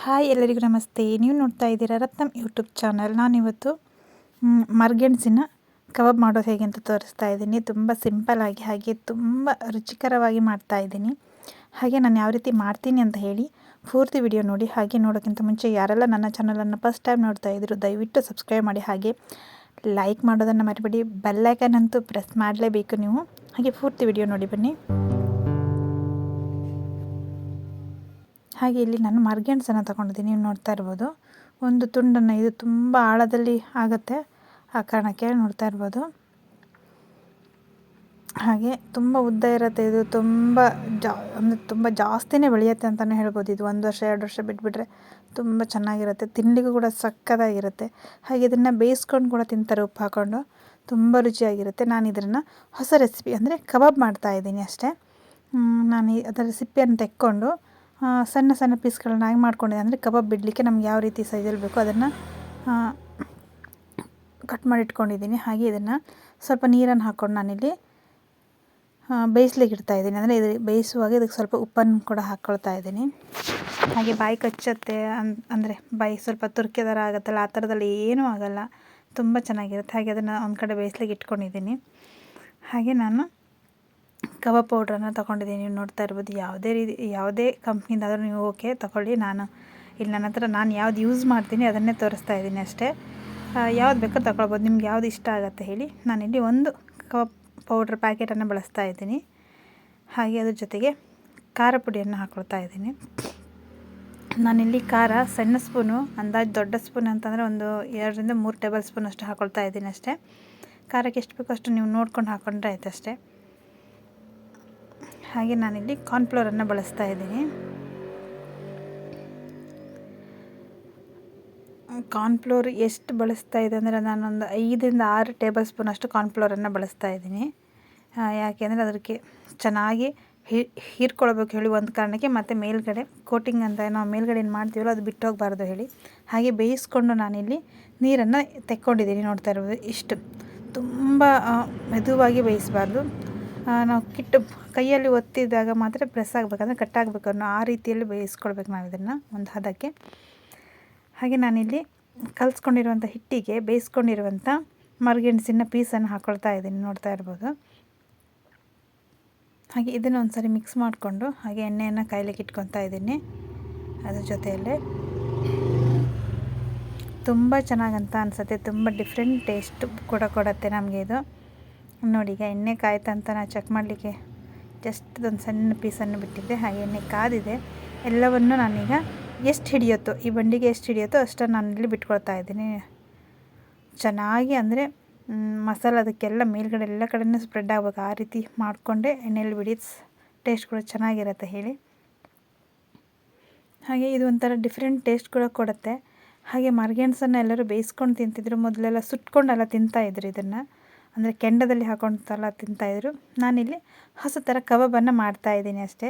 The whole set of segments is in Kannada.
ಹಾಯ್ ಎಲ್ಲರಿಗೂ ನಮಸ್ತೆ. ನೀವು ನೋಡ್ತಾ ಇದ್ದೀರಾ ರತ್ನಂ ಯೂಟ್ಯೂಬ್ ಚಾನಲ್. ನಾನಿವತ್ತು ಮರ್ಗೆಣ್ಸಿನ ಕಬಾಬ್ ಮಾಡೋದು ಹೇಗೆ ಅಂತ ತೋರಿಸ್ತಾ ಇದ್ದೀನಿ. ತುಂಬ ಸಿಂಪಲ್ಲಾಗಿ ಹಾಗೆ ತುಂಬ ರುಚಿಕರವಾಗಿ ಮಾಡ್ತಾ ಇದ್ದೀನಿ. ಹಾಗೆ ನಾನು ಯಾವ ರೀತಿ ಮಾಡ್ತೀನಿ ಅಂತ ಹೇಳಿ ಪೂರ್ತಿ ವಿಡಿಯೋ ನೋಡಿ. ಹಾಗೆ ನೋಡೋಕ್ಕಿಂತ ಮುಂಚೆ ಯಾರೆಲ್ಲ ನನ್ನ ಚಾನಲನ್ನು ಫಸ್ಟ್ ಟೈಮ್ ನೋಡ್ತಾ ಇದ್ರು ದಯವಿಟ್ಟು ಸಬ್ಸ್ಕ್ರೈಬ್ ಮಾಡಿ, ಹಾಗೆ ಲೈಕ್ ಮಾಡೋದನ್ನು ಮರಿಬೇಡಿ. ಬೆಲ್ಲೈಕನ್ ಅಂತೂ ಪ್ರೆಸ್ ಮಾಡಲೇಬೇಕು ನೀವು. ಹಾಗೆ ಪೂರ್ತಿ ವಿಡಿಯೋ ನೋಡಿ ಬನ್ನಿ. ಹಾಗೆ ಇಲ್ಲಿ ನಾನು ಮರ್ಗೆಣ್ಸನ್ನು ತಗೊಂಡಿದ್ದೀನಿ. ನೀವು ನೋಡ್ತಾ ಇರ್ಬೋದು ಒಂದು ತುಂಡನ್ನು, ಇದು ತುಂಬ ಆಳದಲ್ಲಿ ಆಗುತ್ತೆ ಆ ಕಾರಣಕ್ಕೆ ನೋಡ್ತಾ ಇರ್ಬೋದು. ಹಾಗೆ ತುಂಬ ಉದ್ದ ಇರುತ್ತೆ ಇದು, ಅಂದರೆ ತುಂಬ ಜಾಸ್ತಿನೇ ಬೆಳೆಯುತ್ತೆ ಅಂತಲೇ ಹೇಳ್ಬೋದು. ಇದು 1 ವರ್ಷ 2 ವರ್ಷ ಬಿಟ್ಬಿಟ್ರೆ ತುಂಬ ಚೆನ್ನಾಗಿರುತ್ತೆ, ತಿಂಡಿಗೂ ಕೂಡ ಸಕ್ಕತ್ತಾಗಿರುತ್ತೆ. ಹಾಗೆ ಇದನ್ನು ಬೇಯಿಸ್ಕೊಂಡು ಕೂಡ ತಿಂತಾರೆ ಉಪ್ಪು ಹಾಕ್ಕೊಂಡು, ತುಂಬ ರುಚಿಯಾಗಿರುತ್ತೆ. ನಾನು ಇದನ್ನು ಹೊಸ ರೆಸಿಪಿ ಅಂದರೆ ಕಬಾಬ್ ಮಾಡ್ತಾಯಿದ್ದೀನಿ ಅಷ್ಟೇ. ನಾನು ಅದರ ಸಿಪ್ಪೆಯನ್ನು ತೆಕ್ಕೊಂಡು ಸಣ್ಣ ಸಣ್ಣ ಪೀಸ್ಗಳನ್ನಾಗಿ ಮಾಡ್ಕೊಂಡಿದ್ದೆ. ಅಂದರೆ ಕಬಾಬ್ ಬಿಡಲಿಕ್ಕೆ ನಮ್ಗೆ ಯಾವ ರೀತಿ ಸೈಜಲ್ಲಿ ಬೇಕೋ ಅದನ್ನು ಕಟ್ ಮಾಡಿ ಇಟ್ಕೊಂಡಿದ್ದೀನಿ. ಹಾಗೆ ಇದನ್ನು ಸ್ವಲ್ಪ ನೀರನ್ನು ಹಾಕ್ಕೊಂಡು ನಾನಿಲ್ಲಿ ಬೇಯಿಸ್ಲಿಕ್ಕೆ ಇಡ್ತಾಯಿದ್ದೀನಿ. ಅಂದರೆ ಇದು ಬೇಯಿಸುವಾಗ ಇದಕ್ಕೆ ಸ್ವಲ್ಪ ಉಪ್ಪನ್ನು ಕೂಡ ಹಾಕ್ಕೊಳ್ತಾ ಇದ್ದೀನಿ. ಹಾಗೆ ಬಾಯಿ ಕಚ್ಚತ್ತೆ ಅಂದರೆ ಬಾಯಿ ಸ್ವಲ್ಪ ತುರ್ಕೆ ಥರ ಆಗುತ್ತಲ್ಲ, ಆ ಥರದಲ್ಲಿ ಏನೂ ಆಗೋಲ್ಲ, ತುಂಬ ಚೆನ್ನಾಗಿರುತ್ತೆ. ಹಾಗೆ ಅದನ್ನು ಒಂದು ಕಡೆ ಬೇಯಿಸ್ಲಿಕ್ಕೆ ಇಟ್ಕೊಂಡಿದ್ದೀನಿ. ಹಾಗೆ ನಾನು ಕಬಾಬ್ ಪೌಡ್ರನ್ನು ತೊಗೊಂಡಿದ್ದೀನಿ. ನೀವು ನೋಡ್ತಾ ಇರ್ಬೋದು, ಯಾವುದೇ ಕಂಪ್ನಿದಾದರೂ ನೀವು ಓಕೆ ತೊಗೊಳ್ಳಿ. ನಾನು ಇಲ್ಲಿ ನನ್ನ ಹತ್ರ ನಾನು ಯಾವ್ದು ಯೂಸ್ ಮಾಡ್ತೀನಿ ಅದನ್ನೇ ತೋರಿಸ್ತಾ ಇದ್ದೀನಿ ಅಷ್ಟೇ. ಯಾವ್ದು ಬೇಕೋ ತೊಗೊಳ್ಬೋದು, ನಿಮ್ಗೆ ಯಾವ್ದು ಇಷ್ಟ ಆಗುತ್ತೆ ಹೇಳಿ. ನಾನಿಲ್ಲಿ ಒಂದು ಕಬಾಬ್ ಪೌಡ್ರ್ ಪ್ಯಾಕೆಟನ್ನು ಬಳಸ್ತಾ ಇದ್ದೀನಿ. ಹಾಗೆ ಅದ್ರ ಜೊತೆಗೆ ಖಾರ ಪುಡಿಯನ್ನು ಹಾಕ್ಕೊಳ್ತಾ ಇದ್ದೀನಿ. ನಾನಿಲ್ಲಿ ಖಾರ ಸಣ್ಣ ಸ್ಪೂನು, ಅಂದಾಜು ದೊಡ್ಡ ಸ್ಪೂನ್ ಅಂತಂದರೆ ಒಂದು 2 ರಿಂದ 3 ಟೇಬಲ್ ಸ್ಪೂನ್ ಅಷ್ಟು ಹಾಕ್ಕೊಳ್ತಾ ಇದ್ದೀನಿ ಅಷ್ಟೇ. ಖಾರಕ್ಕೆ ಎಷ್ಟು ಬೇಕೋ ಅಷ್ಟು ನೀವು ನೋಡ್ಕೊಂಡು ಹಾಕ್ಕೊಂಡ್ರೆ ಆಯ್ತು ಅಷ್ಟೇ. ಹಾಗೆ ನಾನಿಲ್ಲಿ ಕಾರ್ನ್ಫ್ಲೋರನ್ನು ಬಳಸ್ತಾ ಇದ್ದೀನಿ. ಕಾರ್ನ್ಫ್ಲೋರ್ ಎಷ್ಟು ಬಳಸ್ತಾ ಇದೆ ಅಂದರೆ ನಾನೊಂದು 5 ರಿಂದ 6 ಟೇಬಲ್ ಸ್ಪೂನ್ ಅಷ್ಟು ಕಾರ್ನ್ಫ್ಲೋರನ್ನು ಬಳಸ್ತಾ ಇದ್ದೀನಿ. ಯಾಕೆಂದರೆ ಅದಕ್ಕೆ ಚೆನ್ನಾಗಿ ಹೀರ್ಕೊಳ್ಬೇಕು ಹೇಳಿ ಒಂದು ಕಾರಣಕ್ಕೆ, ಮತ್ತು ಮೇಲ್ಗಡೆ ಕೋಟಿಂಗ್ ಅಂತ ನಾವು ಮೇಲ್ಗಡೆ ಏನು ಮಾಡ್ತೀವಲ್ಲ ಅದು ಬಿಟ್ಟು ಹೋಗಬಾರ್ದು ಹೇಳಿ. ಹಾಗೆ ಬೇಯಿಸ್ಕೊಂಡು ನಾನಿಲ್ಲಿ ನೀರನ್ನು ತೆಕ್ಕೊಂಡಿದ್ದೀನಿ. ನೋಡ್ತಾ ಇರ್ಬೋದು, ಇಷ್ಟು ತುಂಬ ಮೆದುವಾಗಿ ಬೇಯಿಸಬಾರ್ದು. ನಾವು ಕೈಯಲ್ಲಿ ಒತ್ತಿದಾಗ ಮಾತ್ರ ಪ್ರೆಸ್ ಆಗಬೇಕಂದ್ರೆ ಕಟ್ಟಾಗಬೇಕು ಅನ್ನೋ ಆ ರೀತಿಯಲ್ಲಿ ಬೇಯಿಸ್ಕೊಳ್ಬೇಕು ನಾವು ಇದನ್ನು ಒಂದು ಹದಕ್ಕೆ. ಹಾಗೆ ನಾನಿಲ್ಲಿ ಕಲಿಸ್ಕೊಂಡಿರುವಂಥ ಹಿಟ್ಟಿಗೆ ಬೇಯಿಸ್ಕೊಂಡಿರುವಂಥ ಮರಗೆಣಸಿನ ಪೀಸನ್ನು ಹಾಕ್ಕೊಳ್ತಾ ಇದ್ದೀನಿ. ನೋಡ್ತಾ ಇರ್ಬೋದು. ಹಾಗೆ ಇದನ್ನು ಒಂದು ಸರಿ ಮಿಕ್ಸ್ ಮಾಡಿಕೊಂಡು ಹಾಗೆ ಎಣ್ಣೆಯನ್ನು ಕಾಯ್ಲಿಕ್ಕೆ ಇಟ್ಕೊತಾ ಇದ್ದೀನಿ. ಅದ್ರ ಜೊತೆಯಲ್ಲೇ ತುಂಬ ಚೆನ್ನಾಗಂತ ಅನಿಸುತ್ತೆ, ತುಂಬ ಡಿಫ್ರೆಂಟ್ ಟೇಸ್ಟ್ ಕೂಡ ಕೊಡುತ್ತೆ ನಮಗೆ ಇದು. ನೋಡಿ, ಈಗ ಎಣ್ಣೆ ಕಾಯ್ತಂತ ನಾನು ಚೆಕ್ ಮಾಡಲಿಕ್ಕೆ ಜಸ್ಟ್ ಒಂದು ಸಣ್ಣ ಪೀಸನ್ನು ಬಿಟ್ಟಿದ್ದೆ. ಹಾಗೆ ಎಣ್ಣೆ ಕಾದಿದೆ. ಎಲ್ಲವನ್ನು ನಾನೀಗ ಎಷ್ಟು ಹಿಡಿಯುತ್ತೋ, ಈ ಬಂಡಿಗೆ ಎಷ್ಟು ಹಿಡಿಯುತ್ತೋ ಅಷ್ಟನ್ನು ನಾನಿಲ್ಲಿ ಬಿಟ್ಕೊಳ್ತಾ ಇದ್ದೀನಿ. ಚೆನ್ನಾಗಿ ಅಂದರೆ ಮಸಾಲೆ ಅದಕ್ಕೆಲ್ಲ ಮೇಲ್ಗಡೆ ಎಲ್ಲ ಕಡೆಯೂ ಸ್ಪ್ರೆಡ್ ಆಗಬೇಕು, ಆ ರೀತಿ ಮಾಡಿಕೊಂಡೆ ಎಣ್ಣೆಯಲ್ಲಿ ಬಿಡಿ, ಟೇಸ್ಟ್ ಕೂಡ ಚೆನ್ನಾಗಿರುತ್ತೆ ಹೇಳಿ. ಹಾಗೆ ಇದು ಒಂಥರ ಡಿಫ್ರೆಂಟ್ ಟೇಸ್ಟ್ ಕೂಡ ಕೊಡುತ್ತೆ. ಹಾಗೆ ಮರಗೆಣಸನ್ನು ಎಲ್ಲರೂ ಬೇಯಿಸ್ಕೊಂಡು ತಿಂತಿದ್ರು, ಮೊದಲೆಲ್ಲ ಸುಟ್ಕೊಂಡೆಲ್ಲ ತಿಂತಾಯಿದ್ರು ಇದನ್ನು, ಅಂದರೆ ಕೆಂಡದಲ್ಲಿ ಹಾಕೊಂಡೆಲ್ಲ ತಿಂತಾಯಿದ್ರು. ನಾನಿಲ್ಲಿ ಹೊಸ ಥರ ಕಬಾಬನ್ನು ಮಾಡ್ತಾಯಿದ್ದೀನಿ ಅಷ್ಟೇ.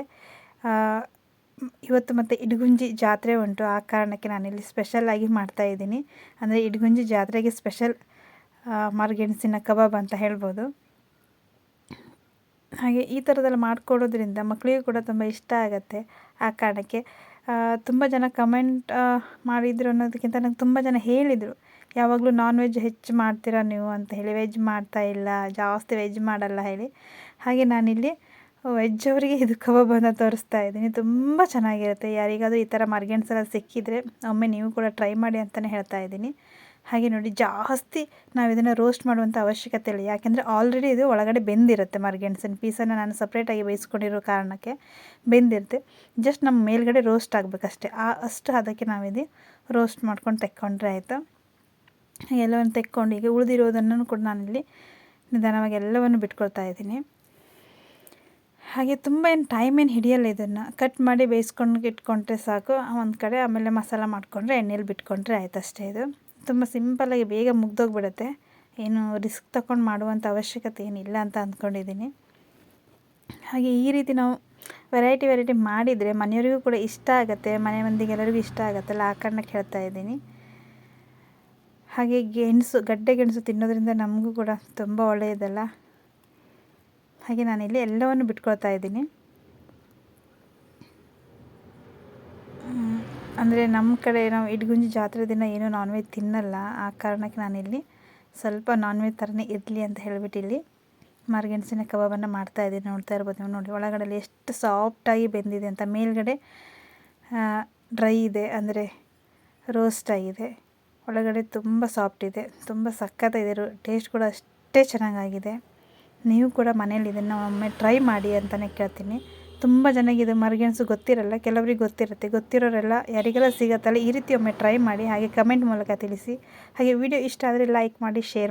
ಇವತ್ತು ಮತ್ತು ಇಡಗುಂಜಿ ಜಾತ್ರೆ ಉಂಟು, ಆ ಕಾರಣಕ್ಕೆ ನಾನಿಲ್ಲಿ ಸ್ಪೆಷಲಾಗಿ ಮಾಡ್ತಾಯಿದ್ದೀನಿ. ಅಂದರೆ ಇಡಗುಂಜಿ ಜಾತ್ರೆಗೆ ಸ್ಪೆಷಲ್ ಮರಗೆಣಸಿನ ಕಬಾಬ್ ಅಂತ ಹೇಳ್ಬೋದು. ಹಾಗೆ ಈ ಥರದೆಲ್ಲ ಮಾಡಿಕೊಡೋದ್ರಿಂದ ಮಕ್ಕಳಿಗೂ ಕೂಡ ತುಂಬ ಇಷ್ಟ ಆಗುತ್ತೆ. ಆ ಕಾರಣಕ್ಕೆ ತುಂಬ ಜನ ಕಮೆಂಟ್ ಮಾಡಿದರು ಅನ್ನೋದಕ್ಕಿಂತ ನಂಗೆ ತುಂಬ ಜನ ಹೇಳಿದರು, ಯಾವಾಗಲೂ ನಾನ್ ವೆಜ್ ಹೆಚ್ಚು ಮಾಡ್ತೀರಾ ನೀವು ಅಂತ ಹೇಳಿ, ವೆಜ್ ಮಾಡ್ತಾಯಿಲ್ಲ, ಜಾಸ್ತಿ ವೆಜ್ ಮಾಡಲ್ಲ ಹೇಳಿ. ಹಾಗೆ ನಾನಿಲ್ಲಿ ವೆಜ್ ಅವರಿಗೆ ಇದು ಕಬಾಬನ್ನು ತೋರಿಸ್ತಾ ಇದ್ದೀನಿ. ತುಂಬ ಚೆನ್ನಾಗಿರುತ್ತೆ. ಯಾರಿಗಾದರೂ ಈ ಥರ ಮರಗೆಣಸೆಲ್ಲ ಸಿಕ್ಕಿದರೆ ಒಮ್ಮೆ ನೀವು ಕೂಡ ಟ್ರೈ ಮಾಡಿ ಅಂತಲೇ ಹೇಳ್ತಾ ಇದ್ದೀನಿ. ಹಾಗೆ ನೋಡಿ, ಜಾಸ್ತಿ ನಾವು ಇದನ್ನು ರೋಸ್ಟ್ ಮಾಡುವಂಥ ಅವಶ್ಯಕತೆ ಇಲ್ಲ, ಯಾಕೆಂದರೆ ಆಲ್ರೆಡಿ ಇದು ಒಳಗಡೆ ಬೆಂದಿರುತ್ತೆ. ಮರಗೆಣಸಿನ ಪೀಸನ್ನು ನಾನು ಸಪ್ರೇಟಾಗಿ ಬೇಯಿಸ್ಕೊಂಡಿರೋ ಕಾರಣಕ್ಕೆ ಬೆಂದಿರುತ್ತೆ. ಜಸ್ಟ್ ನಮ್ಮ ಮೇಲ್ಗಡೆ ರೋಸ್ಟ್ ಆಗಬೇಕಷ್ಟೇ, ಅಷ್ಟು ಅದಕ್ಕೆ ನಾವಿದು ರೋಸ್ಟ್ ಮಾಡ್ಕೊಂಡು ತೆಕ್ಕೊಂಡ್ರೆ ಆಯಿತು. ಎಲ್ಲವನ್ನು ತೆಕ್ಕೊಂಡು ಈಗ ಉಳಿದಿರೋದನ್ನು ಕೂಡ ನಾನಿಲ್ಲಿ ನಿಧಾನವಾಗಿ ಎಲ್ಲವನ್ನು ಬಿಟ್ಕೊಳ್ತಾ ಇದ್ದೀನಿ. ಹಾಗೆ ತುಂಬ ಟೈಮ್ ಹಿಡಿಯಲ್ಲ, ಇದನ್ನು ಕಟ್ ಮಾಡಿ ಬೇಯಿಸ್ಕೊಂಡು ಇಟ್ಕೊಂಡ್ರೆ ಸಾಕು ಒಂದು ಕಡೆ. ಆಮೇಲೆ ಮಸಾಲ ಮಾಡಿಕೊಂಡ್ರೆ ಎಣ್ಣೆಯಲ್ಲಿ ಬಿಟ್ಕೊಂಡ್ರೆ ಆಯ್ತು ಅಷ್ಟೇ. ಇದು ತುಂಬ ಸಿಂಪಲ್ಲಾಗಿ ಬೇಗ ಮುಗ್ದೋಗ್ಬಿಡುತ್ತೆ, ಏನು ರಿಸ್ಕ್ ತಗೊಂಡು ಮಾಡುವಂಥ ಅವಶ್ಯಕತೆ ಏನಿಲ್ಲ ಅಂತ ಅಂದ್ಕೊಂಡಿದ್ದೀನಿ. ಹಾಗೆ ಈ ರೀತಿ ನಾವು ವೆರೈಟಿ ಮಾಡಿದರೆ ಮನೆಯವರಿಗೂ ಕೂಡ ಇಷ್ಟ ಆಗುತ್ತೆ, ಮನೆ ಮಂದಿಗೆ ಎಲ್ಲರಿಗೂ ಇಷ್ಟ ಆಗುತ್ತಲ್ಲ, ಆ ಕಾರಣಕ್ಕೆ ಹೇಳ್ತಾ ಇದ್ದೀನಿ. ಹಾಗೆ ಗಡ್ಡೆ ಗೆಣಸು ತಿನ್ನೋದ್ರಿಂದ ನಮಗೂ ಕೂಡ ತುಂಬ ಒಳ್ಳೆಯದಲ್ಲ. ಹಾಗೆ ನಾನಿಲ್ಲಿ ಎಲ್ಲವನ್ನು ಬಿಟ್ಕೊಳ್ತಾ ಇದ್ದೀನಿ. ಅಂದರೆ ನಮ್ಮ ಕಡೆ ನಾವು ಇಡಗುಂಜಿ ಜಾತ್ರೆ ದಿನ ಏನೂ ನಾನ್ ವೆಜ್ ತಿನ್ನಲ್ಲ. ಆ ಕಾರಣಕ್ಕೆ ನಾನಿಲ್ಲಿ ಸ್ವಲ್ಪ ನಾನ್ ವೆಜ್ ಥರನೇ ಇರಲಿ ಅಂತ ಹೇಳಿಬಿಟ್ಟು ಇಲ್ಲಿ ಮರಗೆಣಸಿನ ಕಬಾಬನ್ನು ಮಾಡ್ತಾಯಿದ್ದೀನಿ. ನೋಡ್ತಾ ಇರ್ಬೋದು ನೀವು. ನೋಡಿ ಒಳಗಡೆ ಎಷ್ಟು ಸಾಫ್ಟಾಗಿ ಬೆಂದಿದೆ ಅಂತ. ಮೇಲ್ಗಡೆ ಡ್ರೈ ಇದೆ, ಅಂದರೆ ರೋಸ್ಟ್ ಆಗಿದೆ. ಒಳಗಡೆ ತುಂಬ ಸಾಫ್ಟ್ ಇದೆ, ತುಂಬ ಸಖತ್ತಾಗಿದೆ. ಟೇಸ್ಟ್ ಕೂಡ ಅಷ್ಟೇ ಚೆನ್ನಾಗಾಗಿದೆ. ನೀವು ಕೂಡ ಮನೇಲಿ ಇದನ್ನು ಒಮ್ಮೆ ಟ್ರೈ ಮಾಡಿ ಅಂತಲೇ ಕೇಳ್ತೀನಿ. ತುಂಬ ಜನಕ್ಕೆ ಇದು ಮರಗೆಣಸು ಗೊತ್ತಿರಲ್ಲ, ಕೆಲವ್ರಿಗೆ ಗೊತ್ತಿರುತ್ತೆ. ಗೊತ್ತಿರೋರೆಲ್ಲ ಯಾರಿಗೆಲ್ಲ ಸಿಗುತ್ತಲ್ಲ ಈ ರೀತಿ ಒಮ್ಮೆ ಟ್ರೈ ಮಾಡಿ, ಹಾಗೆ ಕಮೆಂಟ್ ಮೂಲಕ ತಿಳಿಸಿ. ಹಾಗೆ ವಿಡಿಯೋ ಇಷ್ಟ ಆದರೆ ಲೈಕ್ ಮಾಡಿ, ಶೇರ್ ಮಾಡಿ.